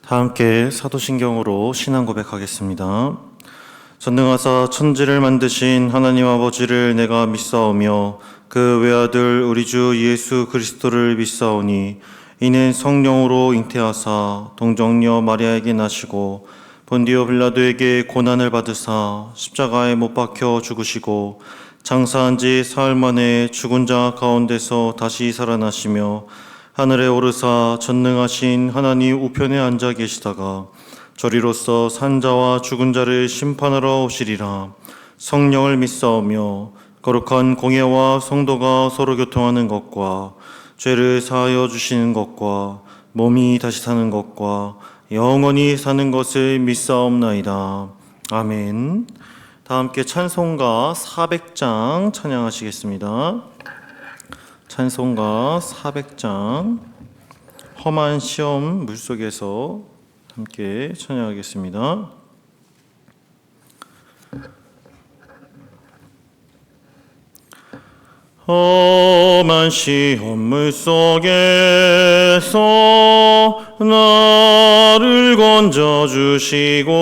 다 함께 사도신경으로 신앙 고백하겠습니다. 전능하사 천지를 만드신 하나님 아버지를 내가 믿사오며 그 외아들 우리 주 예수 그리스도를 믿사오니 이는 성령으로 잉태하사 동정녀 마리아에게 나시고 본디오 빌라도에게 고난을 받으사 십자가에 못 박혀 죽으시고 장사한 지 사흘 만에 죽은 자 가운데서 다시 살아나시며 하늘에 오르사 전능하신 하나님 우편에 앉아 계시다가 저리로서 산자와 죽은 자를 심판하러 오시리라. 성령을 믿사오며 거룩한 공예와 성도가 서로 교통하는 것과 죄를 사하여 주시는 것과 몸이 다시 사는 것과 영원히 사는 것을 믿사옵나이다. 아멘. 다 함께 찬송가 400장 찬양하시겠습니다. 찬송가 400장 험한 시험 물속에서 함께 찬양하겠습니다. 험한 시험 물속에서 나를 건져주시고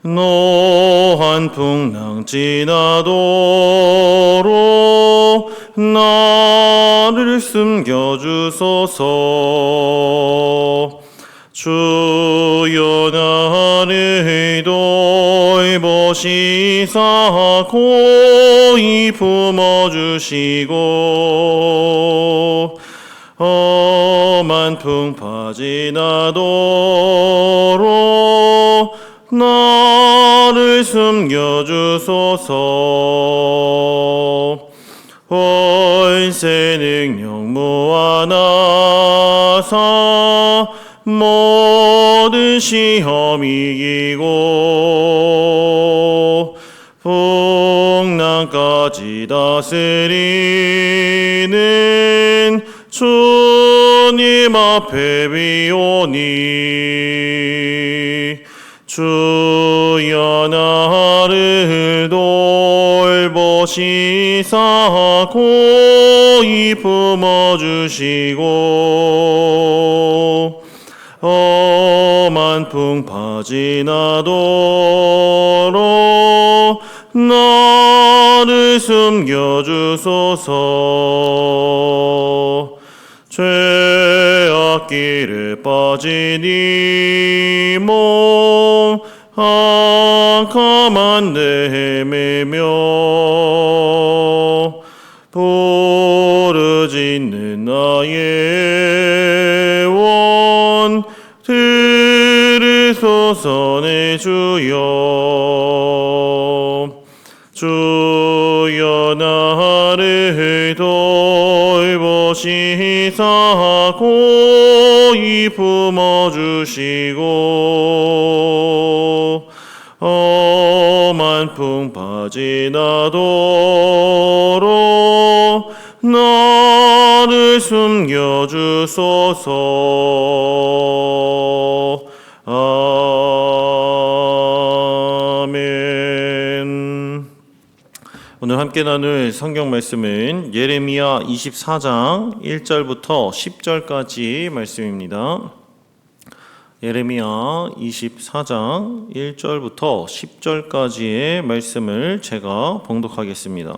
노한 풍랑 지나도록 나를 숨겨주소서. 주여 나를 돌보시사 고이 품어주시고 험한 풍파 지나도록 나를 숨겨주소서. 월세 능력 무한하사 모든 시험 이기고 풍랑까지 다스리는 주님 앞에 비오니 주여 나를 돌보시사 고이 품어주시고 험한 풍파 지나도록 나를 숨겨주소서. 죄악 길에 빠진 이 몸 악함한 데 헤매며 부르짖는 나의 원 들으소서. 내 주여. 주여 나를 돌보시사 고이 품어주시고 험한 풍파 지나도록 나를 숨겨주소서. 아멘. 오늘 함께 나눌 성경 말씀은 예레미야 24장 1절부터 10절까지 말씀입니다. 예레미야 24장 1절부터 10절까지의 말씀을 제가 봉독하겠습니다.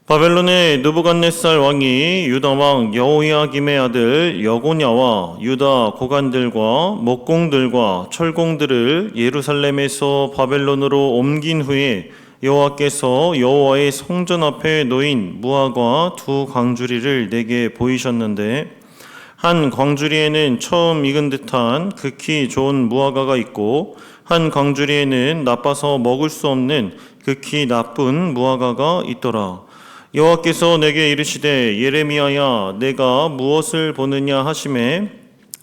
바벨론의 느부갓네살 왕이 유다 왕 여호야김의 아들 여고냐와 유다 고관들과 목공들과 철공들을 예루살렘에서 바벨론으로 옮긴 후에 여호와께서 여호와의 성전 앞에 놓인 무화과 두 광주리를 내게 보이셨는데 한 광주리에는 처음 익은 듯한 극히 좋은 무화과가 있고 한 광주리에는 나빠서 먹을 수 없는 극히 나쁜 무화과가 있더라. 여호와께서 내게 이르시되 예레미야야 내가 무엇을 보느냐 하시매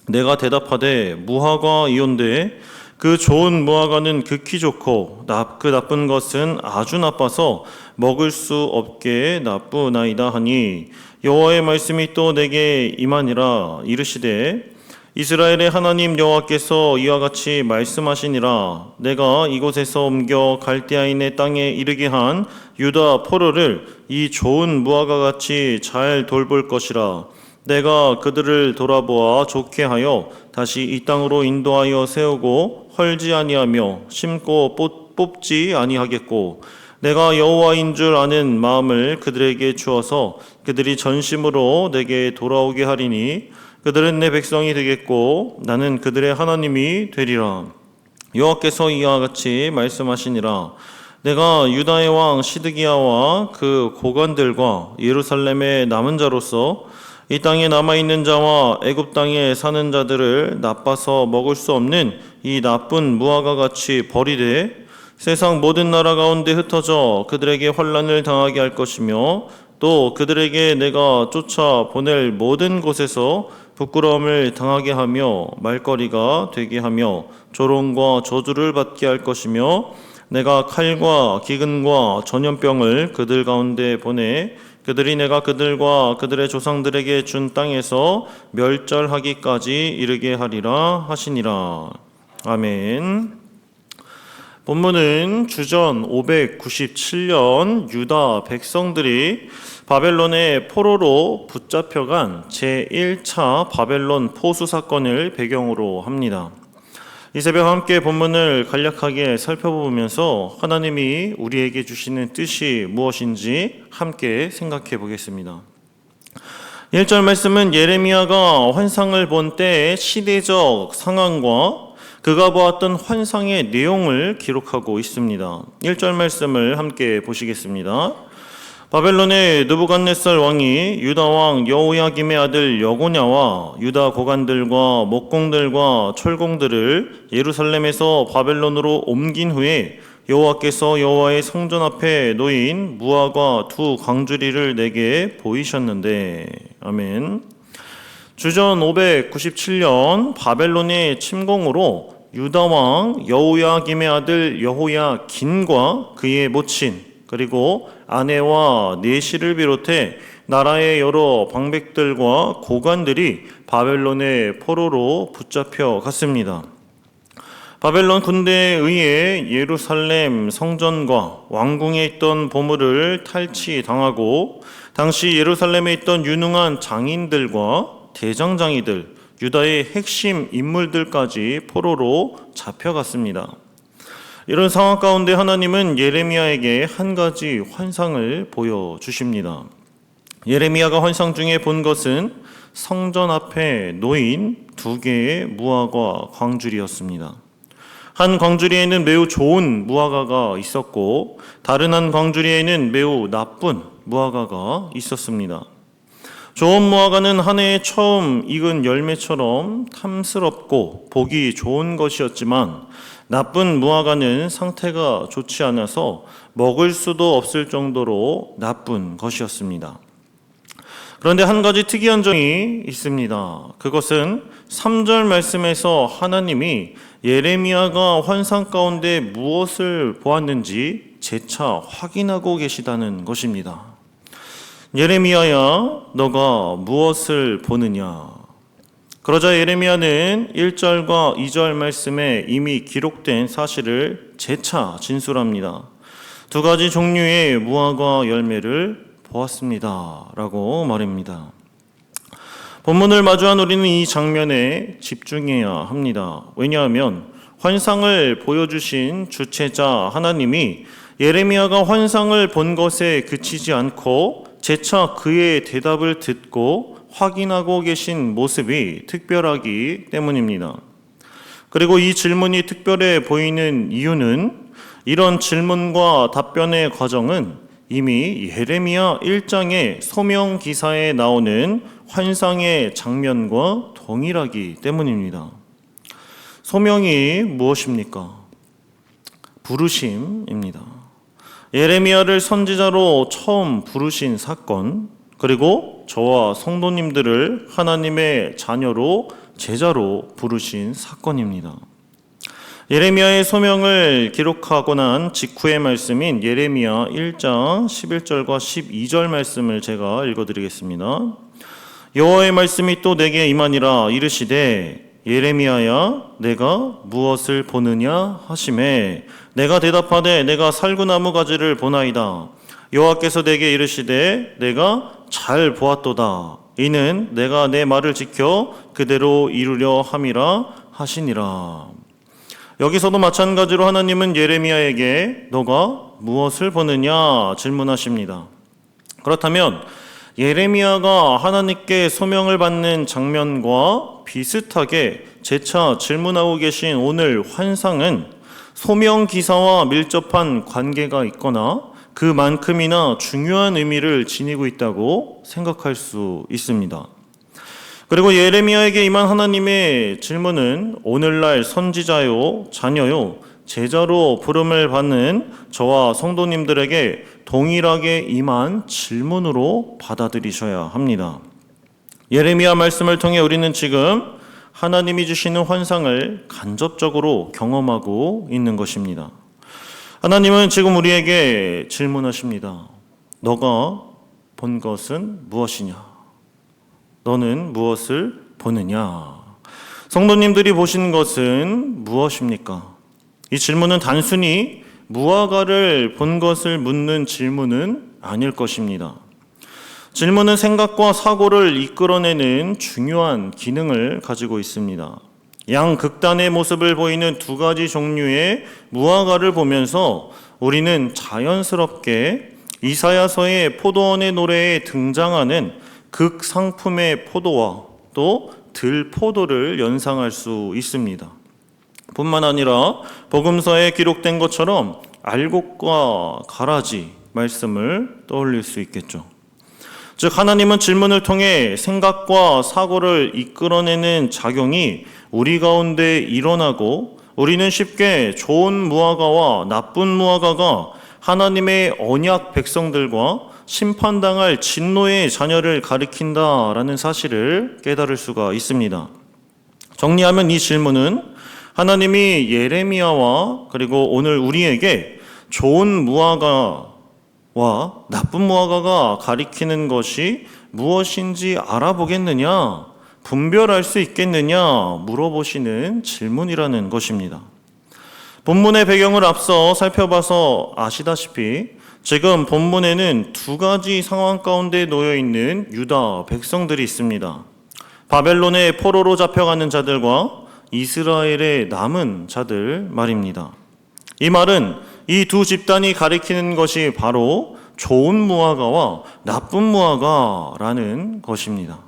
내가 대답하되 무화과이온데 그 좋은 무화과는 극히 좋고 그 나쁜 것은 아주 나빠서 먹을 수 없게 나쁘나이다 하니 여호와의 말씀이 또 내게 임하니라. 이르시되 이스라엘의 하나님 여호와께서 이와 같이 말씀하시니라. 내가 이곳에서 옮겨 갈대아인의 땅에 이르게 한 유다 포로를 이 좋은 무화과 같이 잘 돌볼 것이라. 내가 그들을 돌아보아 좋게 하여 다시 이 땅으로 인도하여 세우고 헐지 아니하며 심고 뽑지 아니하겠고 내가 여호와인 줄 아는 마음을 그들에게 주어서 그들이 전심으로 내게 돌아오게 하리니 그들은 내 백성이 되겠고 나는 그들의 하나님이 되리라. 여호와께서 이와 같이 말씀하시니라. 내가 유다의 왕 시드기야와 그 고관들과 예루살렘의 남은 자로서 이 땅에 남아있는 자와 애굽 땅에 사는 자들을 나빠서 먹을 수 없는 이 나쁜 무화과 같이 버리되 세상 모든 나라 가운데 흩어져 그들에게 환난을 당하게 할 것이며 또 그들에게 내가 쫓아 보낼 모든 곳에서 부끄러움을 당하게 하며 말거리가 되게 하며 조롱과 저주를 받게 할 것이며 내가 칼과 기근과 전염병을 그들 가운데 보내 그들이 내가 그들과 그들의 조상들에게 준 땅에서 멸절하기까지 이르게 하리라 하시니라. 아멘. 본문은 주전 597년 유다 백성들이 바벨론의 포로로 붙잡혀간 제1차 바벨론 포수 사건을 배경으로 합니다. 이 새벽 함께 본문을 간략하게 살펴보면서 하나님이 우리에게 주시는 뜻이 무엇인지 함께 생각해 보겠습니다. 1절 말씀은 예레미야가 환상을 본 때의 시대적 상황과 그가 보았던 환상의 내용을 기록하고 있습니다. 1절 말씀을 함께 보시겠습니다. 바벨론의 느부갓네살 왕이 유다 왕 여호야김의 아들 여고냐와 유다 고관들과 목공들과 철공들을 예루살렘에서 바벨론으로 옮긴 후에 여호와께서 여호와의 성전 앞에 놓인 무화과 두 광주리를 내게 보이셨는데 아멘. 주전 597년 바벨론의 침공으로 유다 왕 여호야김의 아들 여호야긴과 그의 모친 그리고 아내와 내시를 비롯해 나라의 여러 방백들과 고관들이 바벨론의 포로로 붙잡혀 갔습니다. 바벨론 군대에 의해 예루살렘 성전과 왕궁에 있던 보물을 탈취당하고 당시 예루살렘에 있던 유능한 장인들과 대장장이들, 유다의 핵심 인물들까지 포로로 잡혀갔습니다. 이런 상황 가운데 하나님은 예레미야에게 한 가지 환상을 보여주십니다. 예레미야가 환상 중에 본 것은 성전 앞에 놓인 두 개의 무화과 광주리였습니다. 한 광주리에는 매우 좋은 무화과가 있었고 다른 한 광주리에는 매우 나쁜 무화과가 있었습니다. 좋은 무화과는 한 해에 처음 익은 열매처럼 탐스럽고 보기 좋은 것이었지만 나쁜 무화과는 상태가 좋지 않아서 먹을 수도 없을 정도로 나쁜 것이었습니다. 그런데 한 가지 특이한 점이 있습니다. 그것은 3절 말씀에서 하나님이 예레미야가 환상 가운데 무엇을 보았는지 재차 확인하고 계시다는 것입니다. 예레미야야, 너가 무엇을 보느냐? 그러자 예레미야는 1절과 2절 말씀에 이미 기록된 사실을 재차 진술합니다. 두 가지 종류의 무화과 열매를 보았습니다. 라고 말합니다. 본문을 마주한 우리는 이 장면에 집중해야 합니다. 왜냐하면 환상을 보여주신 주체자 하나님이 예레미야가 환상을 본 것에 그치지 않고 재차 그의 대답을 듣고 확인하고 계신 모습이 특별하기 때문입니다. 그리고 이 질문이 특별해 보이는 이유는 이런 질문과 답변의 과정은 이미 예레미야 1장의 소명 기사에 나오는 환상의 장면과 동일하기 때문입니다. 소명이 무엇입니까? 부르심입니다. 예레미야를 선지자로 처음 부르신 사건, 그리고 저와 성도님들을 하나님의 자녀로 제자로 부르신 사건입니다. 예레미야의 소명을 기록하고 난 직후의 말씀인 예레미야 1장 11절과 12절 말씀을 제가 읽어드리겠습니다. 여호와의 말씀이 또 내게 임하니라. 이르시되 예레미야야 내가 무엇을 보느냐 하시매 내가 대답하되 내가 살구나무 가지를 보나이다. 여호와께서 내게 이르시되 내가 잘 보았도다. 이는 내가 내 말을 지켜 그대로 이루려 함이라 하시니라. 여기서도 마찬가지로 하나님은 예레미야에게 너가 무엇을 보느냐 질문하십니다. 그렇다면 예레미야가 하나님께 소명을 받는 장면과 비슷하게 재차 질문하고 계신 오늘 환상은 소명 기사와 밀접한 관계가 있거나 그만큼이나 중요한 의미를 지니고 있다고 생각할 수 있습니다. 그리고 예레미야에게 임한 하나님의 질문은 오늘날 선지자요, 자녀요, 제자로 부름을 받는 저와 성도님들에게 동일하게 임한 질문으로 받아들이셔야 합니다. 예레미야 말씀을 통해 우리는 지금 하나님이 주시는 환상을 간접적으로 경험하고 있는 것입니다. 하나님은 지금 우리에게 질문하십니다. 너가 본 것은 무엇이냐? 너는 무엇을 보느냐? 성도님들이 보신 것은 무엇입니까? 이 질문은 단순히 무화과를 본 것을 묻는 질문은 아닐 것입니다. 질문은 생각과 사고를 이끌어내는 중요한 기능을 가지고 있습니다. 양극단의 모습을 보이는 두 가지 종류의 무화과를 보면서 우리는 자연스럽게 이사야서의 포도원의 노래에 등장하는 극상품의 포도와 또 들포도를 연상할 수 있습니다. 뿐만 아니라 복음서에 기록된 것처럼 알곡과 가라지 말씀을 떠올릴 수 있겠죠. 즉 하나님은 질문을 통해 생각과 사고를 이끌어내는 작용이 우리 가운데 일어나고 우리는 쉽게 좋은 무화과와 나쁜 무화과가 하나님의 언약 백성들과 심판당할 진노의 자녀를 가리킨다라는 사실을 깨달을 수가 있습니다. 정리하면 이 질문은 하나님이 예레미야와 그리고 오늘 우리에게 좋은 무화과와 나쁜 무화과가 가리키는 것이 무엇인지 알아보겠느냐, 분별할 수 있겠느냐 물어보시는 질문이라는 것입니다. 본문의 배경을 앞서 살펴봐서 아시다시피 지금 본문에는 두 가지 상황 가운데 놓여 있는 유다 백성들이 있습니다. 바벨론의 포로로 잡혀가는 자들과 이스라엘의 남은 자들 말입니다. 이 말은 이 두 집단이 가리키는 것이 바로 좋은 무화과와 나쁜 무화과라는 것입니다.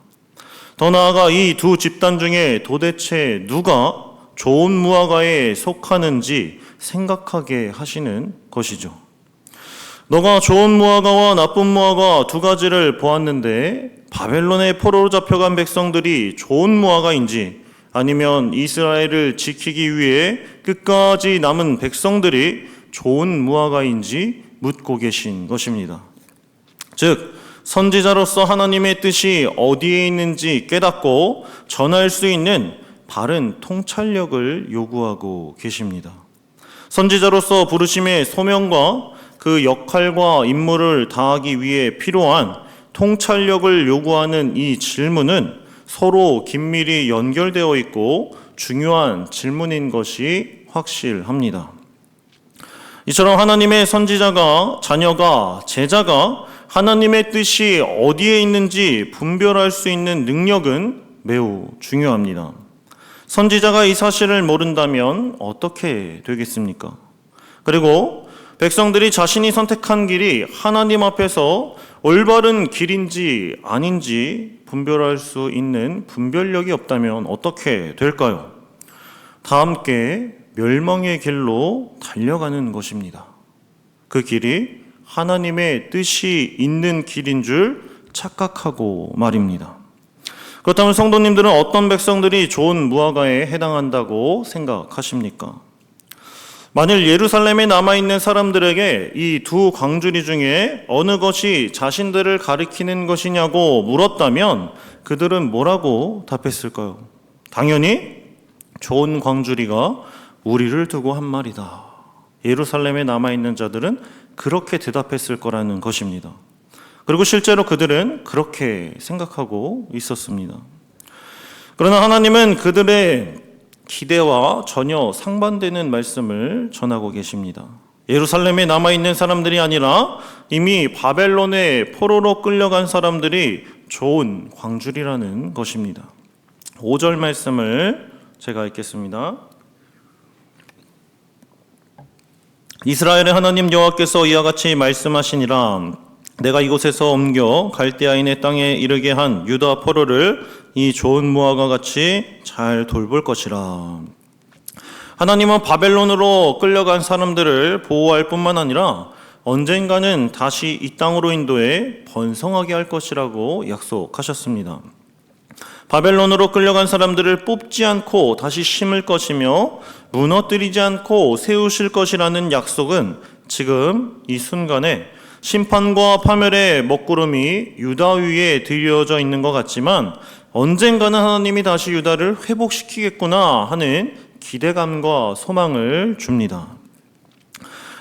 더 나아가 이 두 집단 중에 도대체 누가 좋은 무화과에 속하는지 생각하게 하시는 것이죠. 너가 좋은 무화과와 나쁜 무화과 두 가지를 보았는데 바벨론의 포로로 잡혀간 백성들이 좋은 무화과인지 아니면 이스라엘을 지키기 위해 끝까지 남은 백성들이 좋은 무화과인지 묻고 계신 것입니다. 즉 선지자로서 하나님의 뜻이 어디에 있는지 깨닫고 전할 수 있는 바른 통찰력을 요구하고 계십니다. 선지자로서 부르심의 소명과 그 역할과 임무를 다하기 위해 필요한 통찰력을 요구하는 이 질문은 서로 긴밀히 연결되어 있고 중요한 질문인 것이 확실합니다. 이처럼 하나님의 선지자가, 자녀가, 제자가 하나님의 뜻이 어디에 있는지 분별할 수 있는 능력은 매우 중요합니다. 선지자가 이 사실을 모른다면 어떻게 되겠습니까? 그리고 백성들이 자신이 선택한 길이 하나님 앞에서 올바른 길인지 아닌지 분별할 수 있는 분별력이 없다면 어떻게 될까요? 다 함께 멸망의 길로 달려가는 것입니다. 그 길이 하나님의 뜻이 있는 길인 줄 착각하고 말입니다. 그렇다면 성도님들은 어떤 백성들이 좋은 무화과에 해당한다고 생각하십니까? 만일 예루살렘에 남아있는 사람들에게 이 두 광주리 중에 어느 것이 자신들을 가리키는 것이냐고 물었다면 그들은 뭐라고 답했을까요? 당연히 좋은 광주리가 우리를 두고 한 말이다. 예루살렘에 남아있는 자들은 그렇게 대답했을 거라는 것입니다. 그리고 실제로 그들은 그렇게 생각하고 있었습니다. 그러나 하나님은 그들의 기대와 전혀 상반되는 말씀을 전하고 계십니다. 예루살렘에 남아있는 사람들이 아니라 이미 바벨론의 포로로 끌려간 사람들이 좋은 광줄이라는 것입니다. 5절 말씀을 제가 읽겠습니다. 이스라엘의 하나님 여호와께서 이와 같이 말씀하시니라. 내가 이곳에서 옮겨 갈대아인의 땅에 이르게 한 유다 포로를 이 좋은 무화과 같이 잘 돌볼 것이라. 하나님은 바벨론으로 끌려간 사람들을 보호할 뿐만 아니라 언젠가는 다시 이 땅으로 인도해 번성하게 할 것이라고 약속하셨습니다. 바벨론으로 끌려간 사람들을 뽑지 않고 다시 심을 것이며 무너뜨리지 않고 세우실 것이라는 약속은 지금 이 순간에 심판과 파멸의 먹구름이 유다 위에 드려져 있는 것 같지만 언젠가는 하나님이 다시 유다를 회복시키겠구나 하는 기대감과 소망을 줍니다.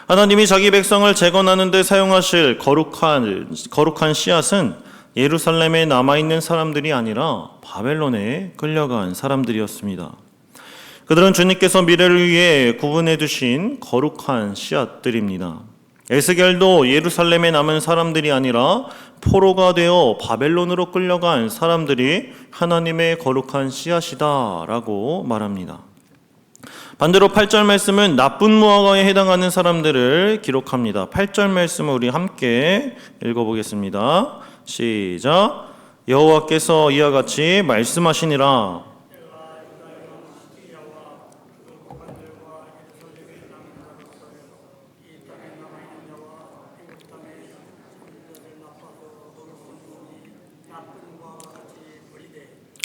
하나님이 자기 백성을 재건하는 데 사용하실 거룩한 씨앗은 예루살렘에 남아있는 사람들이 아니라 바벨론에 끌려간 사람들이었습니다. 그들은 주님께서 미래를 위해 구분해 두신 거룩한 씨앗들입니다. 에스겔도 예루살렘에 남은 사람들이 아니라 포로가 되어 바벨론으로 끌려간 사람들이 하나님의 거룩한 씨앗이다라고 말합니다. 반대로 8절 말씀은 나쁜 무화과에 해당하는 사람들을 기록합니다. 8절 말씀을 우리 함께 읽어보겠습니다. 시작. 여호와께서 이와 같이 말씀하시니라.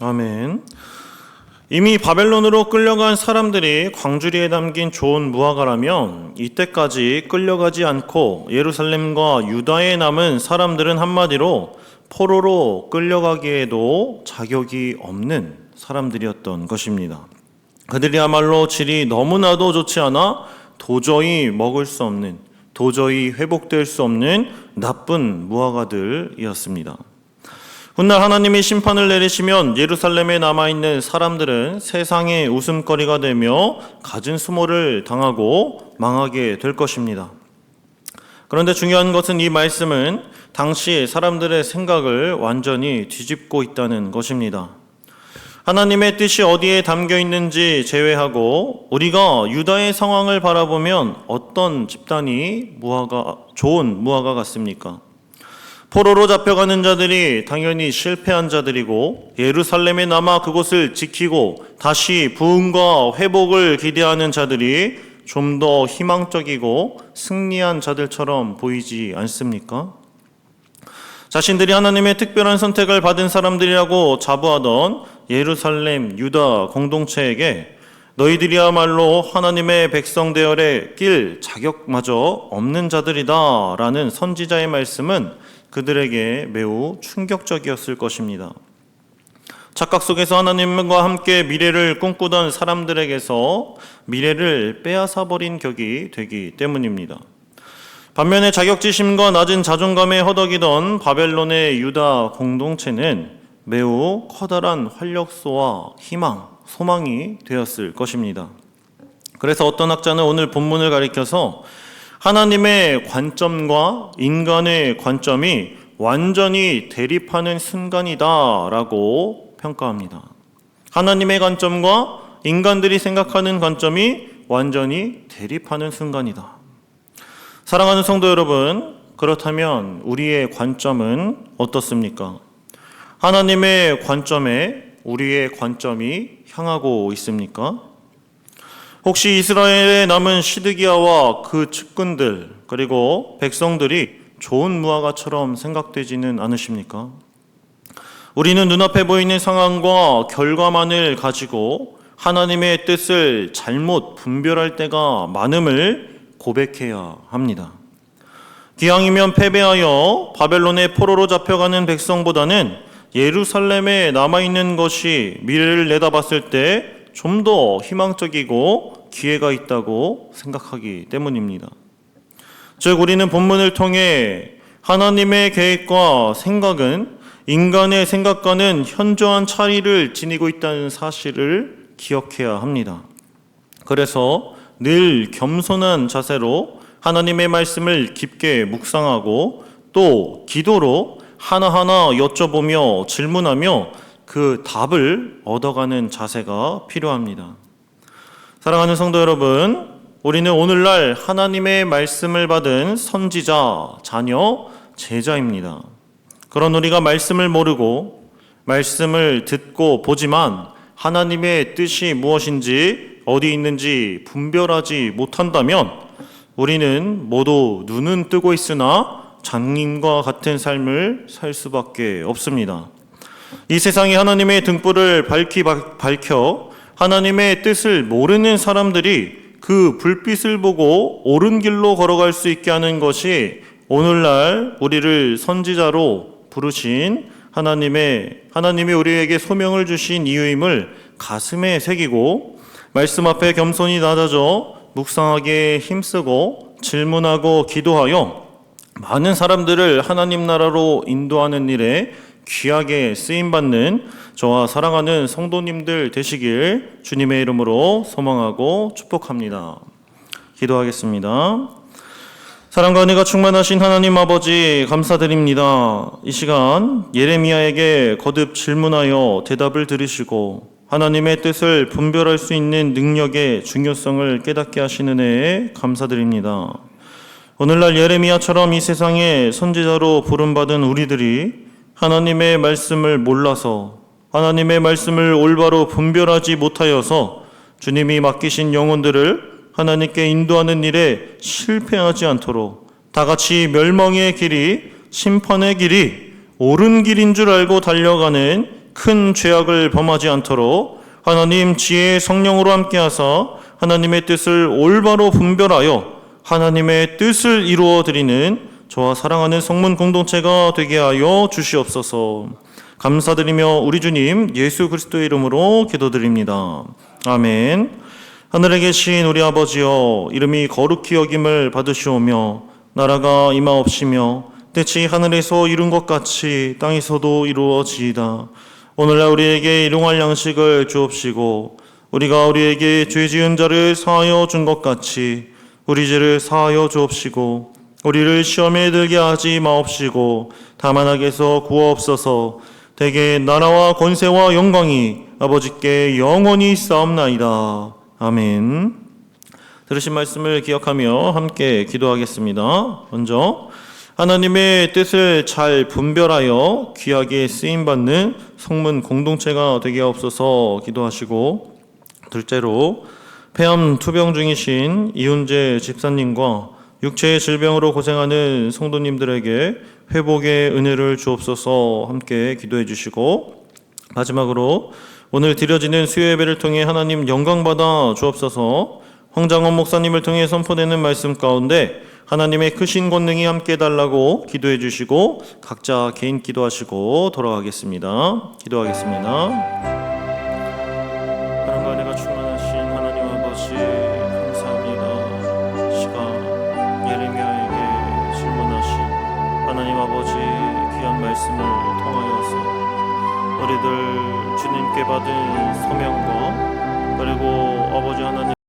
아멘. 이미 바벨론으로 끌려간 사람들이 광주리에 담긴 좋은 무화과라면 이때까지 끌려가지 않고 예루살렘과 유다에 남은 사람들은 한마디로 포로로 끌려가기에도 자격이 없는 사람들이었던 것입니다. 그들이야말로 질이 너무나도 좋지 않아 도저히 먹을 수 없는, 도저히 회복될 수 없는 나쁜 무화과들이었습니다. 훗날 하나님이 심판을 내리시면 예루살렘에 남아있는 사람들은 세상의 웃음거리가 되며 갖은 수모를 당하고 망하게 될 것입니다. 그런데 중요한 것은 이 말씀은 당시 사람들의 생각을 완전히 뒤집고 있다는 것입니다. 하나님의 뜻이 어디에 담겨 있는지 제외하고 우리가 유다의 상황을 바라보면 어떤 집단이 좋은 무화과 같습니까? 포로로 잡혀가는 자들이 당연히 실패한 자들이고 예루살렘에 남아 그곳을 지키고 다시 부흥과 회복을 기대하는 자들이 좀 더 희망적이고 승리한 자들처럼 보이지 않습니까? 자신들이 하나님의 특별한 선택을 받은 사람들이라고 자부하던 예루살렘 유다 공동체에게 너희들이야말로 하나님의 백성 대열에 낄 자격마저 없는 자들이다 라는 선지자의 말씀은 그들에게 매우 충격적이었을 것입니다. 착각 속에서 하나님과 함께 미래를 꿈꾸던 사람들에게서 미래를 빼앗아버린 격이 되기 때문입니다. 반면에 자격지심과 낮은 자존감에 허덕이던 바벨론의 유다 공동체는 매우 커다란 활력소와 희망, 소망이 되었을 것입니다. 그래서 어떤 학자는 오늘 본문을 가리켜서 하나님의 관점과 인간의 관점이 완전히 대립하는 순간이다라고 평가합니다. 하나님의 관점과 인간들이 생각하는 관점이 완전히 대립하는 순간이다. 사랑하는 성도 여러분, 그렇다면 우리의 관점은 어떻습니까? 하나님의 관점에 우리의 관점이 향하고 있습니까? 혹시 이스라엘에 남은 시드기야와 그 측근들 그리고 백성들이 좋은 무화과처럼 생각되지는 않으십니까? 우리는 눈앞에 보이는 상황과 결과만을 가지고 하나님의 뜻을 잘못 분별할 때가 많음을 고백해야 합니다. 기왕이면 패배하여 바벨론의 포로로 잡혀가는 백성보다는 예루살렘에 남아있는 것이 미래를 내다봤을 때 좀 더 희망적이고 기회가 있다고 생각하기 때문입니다. 즉 우리는 본문을 통해 하나님의 계획과 생각은 인간의 생각과는 현저한 차이를 지니고 있다는 사실을 기억해야 합니다. 그래서 늘 겸손한 자세로 하나님의 말씀을 깊게 묵상하고 또 기도로 하나하나 여쭤보며 질문하며 그 답을 얻어가는 자세가 필요합니다. 사랑하는 성도 여러분, 우리는 오늘날 하나님의 말씀을 받은 선지자, 자녀, 제자입니다. 그런 우리가 말씀을 모르고 말씀을 듣고 보지만 하나님의 뜻이 무엇인지 어디 있는지 분별하지 못한다면 우리는 모두 눈은 뜨고 있으나 장님과 같은 삶을 살 수밖에 없습니다. 이 세상에 하나님의 등불을 밝혀 하나님의 뜻을 모르는 사람들이 그 불빛을 보고 옳은 길로 걸어갈 수 있게 하는 것이 오늘날 우리를 선지자로 부르신 하나님이 우리에게 소명을 주신 이유임을 가슴에 새기고 말씀 앞에 겸손히 낮아져 묵상하게 힘쓰고 질문하고 기도하여 많은 사람들을 하나님 나라로 인도하는 일에 귀하게 쓰임받는 저와 사랑하는 성도님들 되시길 주님의 이름으로 소망하고 축복합니다. 기도하겠습니다. 사랑과 은혜가 충만하신 하나님 아버지 감사드립니다. 이 시간 예레미야에게 거듭 질문하여 대답을 들으시고 하나님의 뜻을 분별할 수 있는 능력의 중요성을 깨닫게 하시는 은혜에 감사드립니다. 오늘날 예레미야처럼 이 세상에 선지자로 부름받은 우리들이 하나님의 말씀을 몰라서 하나님의 말씀을 올바로 분별하지 못하여서 주님이 맡기신 영혼들을 하나님께 인도하는 일에 실패하지 않도록 다 같이 멸망의 길이 심판의 길이 옳은 길인 줄 알고 달려가는 큰 죄악을 범하지 않도록 하나님 지혜의 성령으로 함께하사 하나님의 뜻을 올바로 분별하여 하나님의 뜻을 이루어 드리는 저와 사랑하는 성문 공동체가 되게 하여 주시옵소서. 감사드리며 우리 주님 예수 그리스도의 이름으로 기도드립니다. 아멘. 하늘에 계신 우리 아버지여, 이름이 거룩히 여김을 받으시오며 나라가 임하옵시며 때치 하늘에서 이룬 것 같이 땅에서도 이루어지이다. 오늘날 우리에게 일용할 양식을 주옵시고 우리가 우리에게 죄 지은 자를 사하여 준 것 같이 우리 죄를 사하여 주옵시고 우리를 시험에 들게 하지 마옵시고 다만 악에서 구하옵소서. 대개 나라와 권세와 영광이 아버지께 영원히 있사옵나이다. 아멘. 들으신 말씀을 기억하며 함께 기도하겠습니다. 먼저 하나님의 뜻을 잘 분별하여 귀하게 쓰임받는 성문 공동체가 되게 하옵소서 기도하시고, 둘째로 폐암 투병 중이신 이훈재 집사님과 육체의 질병으로 고생하는 성도님들에게 회복의 은혜를 주옵소서 함께 기도해 주시고, 마지막으로 오늘 드려지는 수요 예배를 통해 하나님 영광받아 주옵소서. 황장원 목사님을 통해 선포되는 말씀 가운데 하나님의 크신 권능이 함께 달라고 기도해 주시고 각자 개인 기도하시고 돌아가겠습니다. 기도하겠습니다. 하나님과 은혜가 충만하신 하나님 아버지 감사합니다. 시간 예레미야에게 질문하신 하나님 아버지 귀한 말씀을 통하여서 우리들 주님께 받은 소명과 그리고 아버지 하나님